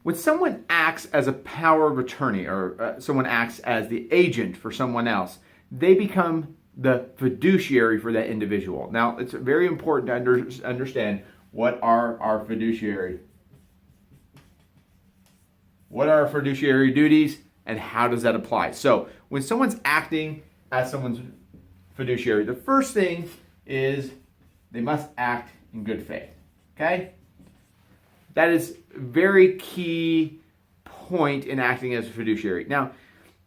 When someone acts as a power of attorney or someone acts as the agent for someone else, they become the fiduciary for that individual. Now, it's very important to understand what are our fiduciary. What are our fiduciary duties and how does that apply? So, when someone's acting as someone's fiduciary, the first thing is they must act in good faith. Okay? That is a very key point in acting as a fiduciary. Now,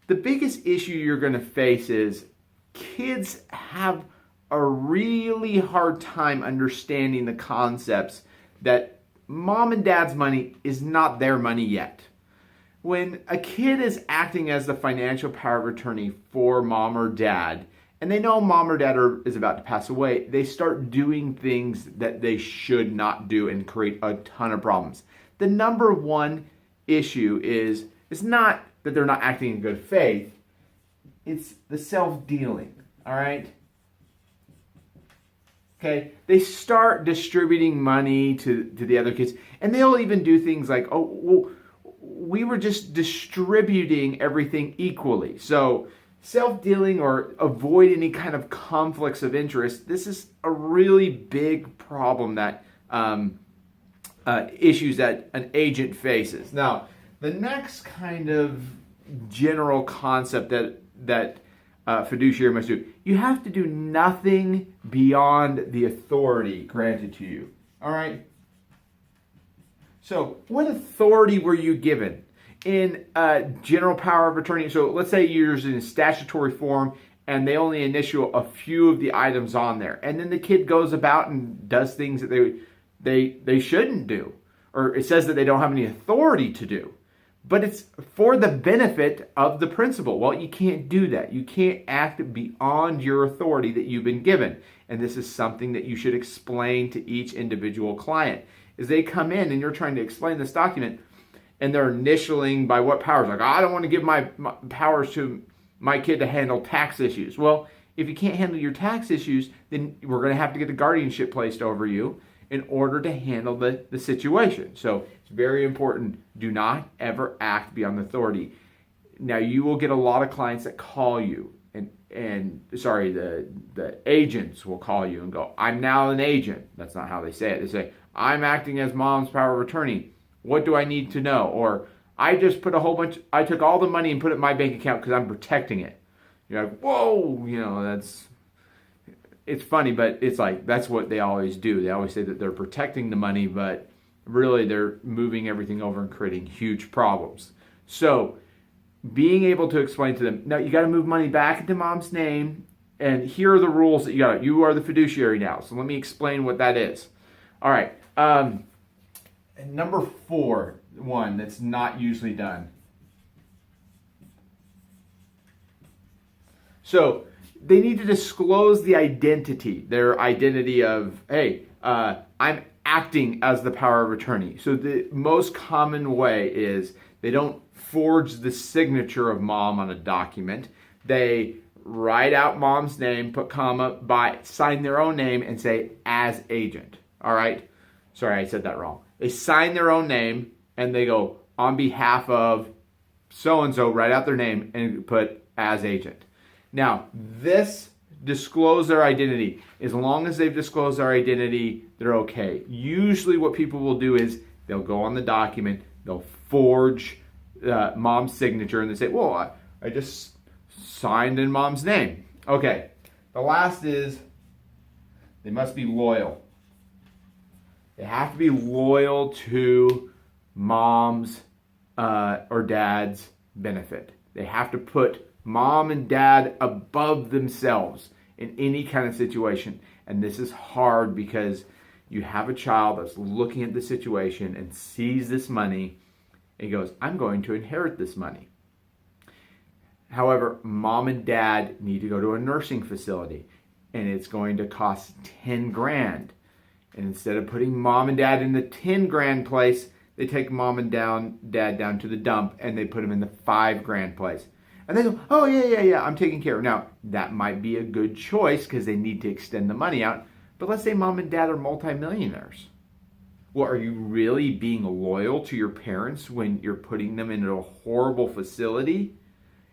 the biggest issue you're going to face is kids have a really hard time understanding the concepts that mom and dad's money is not their money yet. When a kid is acting as the financial power of attorney for mom or dad, and they know mom or dad is about to pass away, they start doing things that they should not do and create a ton of problems. The number one issue is it's not that they're not acting in good faith, it's the self-dealing, all right? Okay, they start distributing money to the other kids, and they'll even do things like, oh, well, we were just distributing everything equally. So self-dealing or avoid any kind of conflicts of interest, this is a really big problem that issues that an agent faces. Now, the next kind of general concept that fiduciary must do, you have to do nothing beyond the authority granted to you. All right? So, what authority were you given? In general power of attorney, so let's say you're using statutory form and they only initial a few of the items on there, and then the kid goes about and does things that they shouldn't do, or it says that they don't have any authority to do, but it's for the benefit of the principal. Well, you can't do that. You can't act beyond your authority that you've been given, and this is something that you should explain to each individual client. As they come in and you're trying to explain this document, and they're initialing by what powers. Like, I don't want to give my powers to my kid to handle tax issues. Well, if you can't handle your tax issues, then we're going to have to get the guardianship placed over you in order to handle the situation. So it's very important. Do not ever act beyond authority. Now, you will get a lot of clients that call you, the agents will call you and go, I'm now an agent. That's not how they say it. They say, I'm acting as mom's power of attorney. What do I need to know? Or I just put I took all the money and put it in my bank account because I'm protecting it. You're like, whoa, it's funny, but it's like, that's what they always do. They always say that they're protecting the money, but really they're moving everything over and creating huge problems. So being able to explain to them, now you got to move money back into mom's name, and here are the rules that you are the fiduciary now. So let me explain what that is. All right. Number 4, one that's not usually done. So they need to disclose the identity, their identity of, hey, I'm acting as the power of attorney. So the most common way is they don't forge the signature of mom on a document. They write out mom's name, put comma, sign their own name, and say, as agent. All right? Sorry, I said that wrong. They sign their own name, and they go, on behalf of so-and-so, write out their name, and put as agent. Now, this disclose their identity. As long as they've disclosed their identity, they're okay. Usually what people will do is they'll go on the document, they'll forge mom's signature, and they say, well, I just signed in mom's name. Okay. The last is they must be loyal. They have to be loyal to mom's or dad's benefit. They have to put mom and dad above themselves in any kind of situation. And this is hard because you have a child that's looking at the situation and sees this money and goes, I'm going to inherit this money. However, mom and dad need to go to a nursing facility, and it's going to cost 10 grand. And instead of putting mom and dad in the 10 grand place, they take mom and dad down to the dump and they put them in the 5 grand place. And they go, oh, yeah, I'm taking care of it. Now, that might be a good choice because they need to extend the money out. But let's say mom and dad are multimillionaires. Well, are you really being loyal to your parents when you're putting them into a horrible facility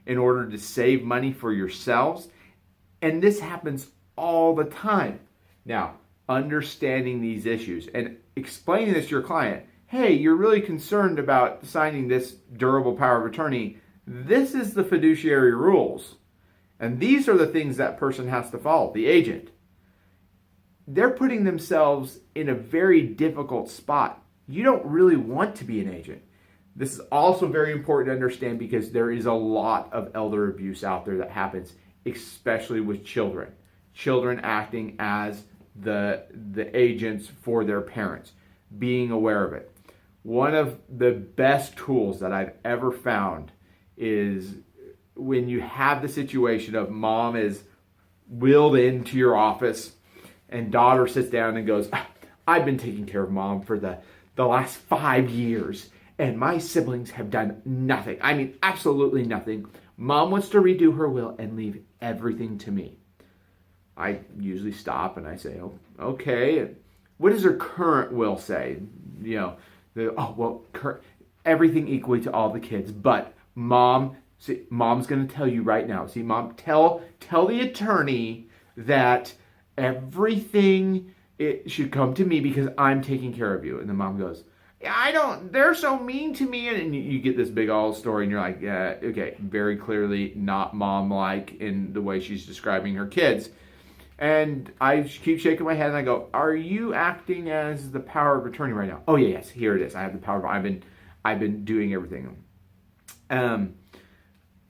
in order to save money for yourselves? And this happens all the time. Now, understanding these issues and explaining this to your client, hey, you're really concerned about signing this durable power of attorney. This is the fiduciary rules. And these are the things that person has to follow, the agent. They're putting themselves in a very difficult spot. You don't really want to be an agent. This is also very important to understand because there is a lot of elder abuse out there that happens, especially with children. Children acting as the agents for their parents, being aware of it. One of the best tools that I've ever found is when you have the situation of mom is wheeled into your office and daughter sits down and goes, I've been taking care of mom for the last 5 years and my siblings have done nothing. I mean, absolutely nothing. Mom wants to redo her will and leave everything to me. I usually stop and I say, oh, okay. What does her current will say? You know, everything equally to all the kids, but mom, see, mom's going to tell you right now. See, mom, tell the attorney that everything it should come to me because I'm taking care of you. And the mom goes, they're so mean to me. And you get this big old story and you're like, yeah, okay, very clearly not mom-like in the way she's describing her kids. And I keep shaking my head and I go, are you acting as the power of attorney right now? Oh yeah, yes, here it is. I have the power of, I've been doing everything.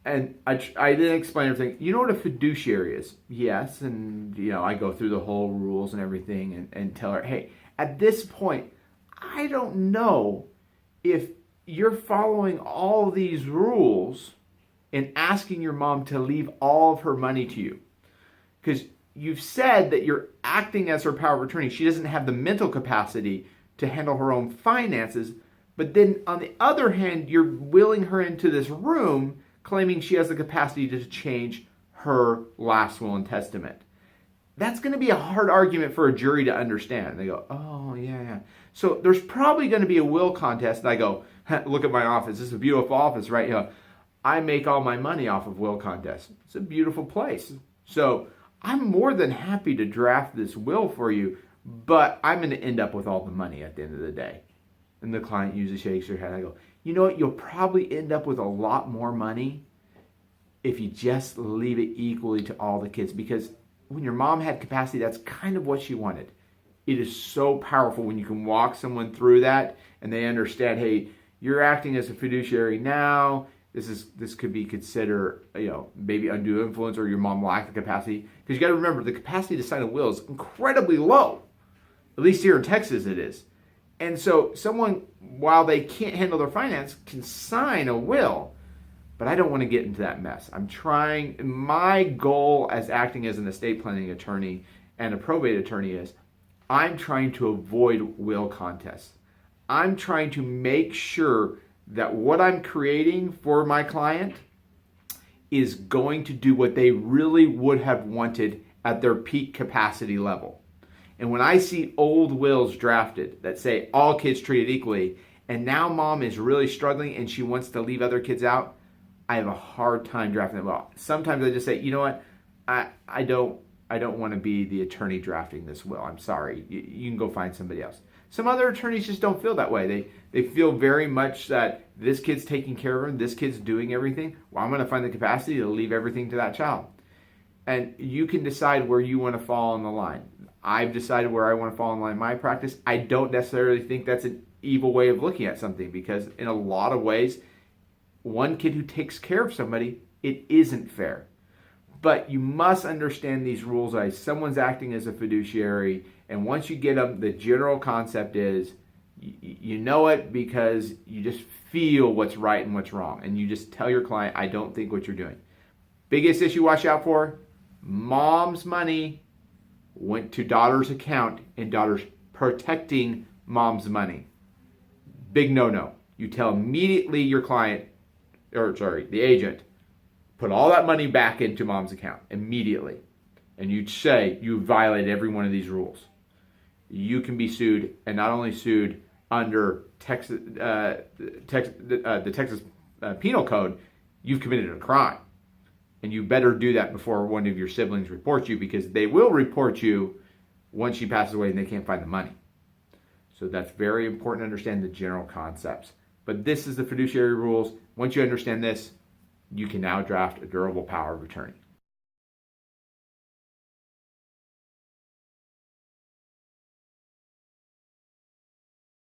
And I didn't explain everything. You know what a fiduciary is? Yes, and I go through the whole rules and everything and tell her, hey, at this point, I don't know if you're following all these rules and asking your mom to leave all of her money to you. Because you've said that you're acting as her power of attorney. She doesn't have the mental capacity to handle her own finances. But then on the other hand, you're wheeling her into this room claiming she has the capacity to change her last will and testament. That's going to be a hard argument for a jury to understand. They go, oh, yeah. So there's probably going to be a will contest. And I go, look at my office. This is a beautiful office, right? I make all my money off of will contests. It's a beautiful place. So I'm more than happy to draft this will for you, but I'm going to end up with all the money at the end of the day. And the client usually shakes her head. I go, you know what? You'll probably end up with a lot more money if you just leave it equally to all the kids. Because when your mom had capacity, that's kind of what she wanted. It is so powerful when you can walk someone through that and they understand, hey, you're acting as a fiduciary now. This could be considered, maybe undue influence or your mom lacked the capacity. Because you got to remember, the capacity to sign a will is incredibly low. At least here in Texas it is. And so someone, while they can't handle their finance, can sign a will. But I don't want to get into that mess. My goal as acting as an estate planning attorney and a probate attorney is I'm trying to avoid will contests. I'm trying to make sure that what I'm creating for my client is going to do what they really would have wanted at their peak capacity level. And when I see old wills drafted that say all kids treated equally, and now mom is really struggling and she wants to leave other kids out, I have a hard time drafting that will. Sometimes I just say, you know what, I don't want to be the attorney drafting this will. I'm sorry. You can go find somebody else. Some other attorneys just don't feel that way. They feel very much that this kid's taking care of them, this kid's doing everything. Well, I'm going to find the capacity to leave everything to that child. And you can decide where you want to fall on the line. I've decided where I want to fall in line in my practice. I don't necessarily think that's an evil way of looking at something because in a lot of ways, one kid who takes care of somebody, it isn't fair. But you must understand these rules as someone's acting as a fiduciary. And once you get them, the general concept is you know it because you just feel what's right and what's wrong. And you just tell your client, I don't think what you're doing. Biggest issue watch out for, mom's money went to daughter's account and daughter's protecting mom's money. Big no-no. You tell immediately your client, the agent, put all that money back into mom's account immediately. And you say you violate every one of these rules. you can be sued, and not only sued under the Texas Penal Code, you've committed a crime. And you better do that before one of your siblings reports you, because they will report you once she passes away and they can't find the money. So that's very important to understand the general concepts. But this is the fiduciary rules. Once you understand this, you can now draft a durable power of attorney.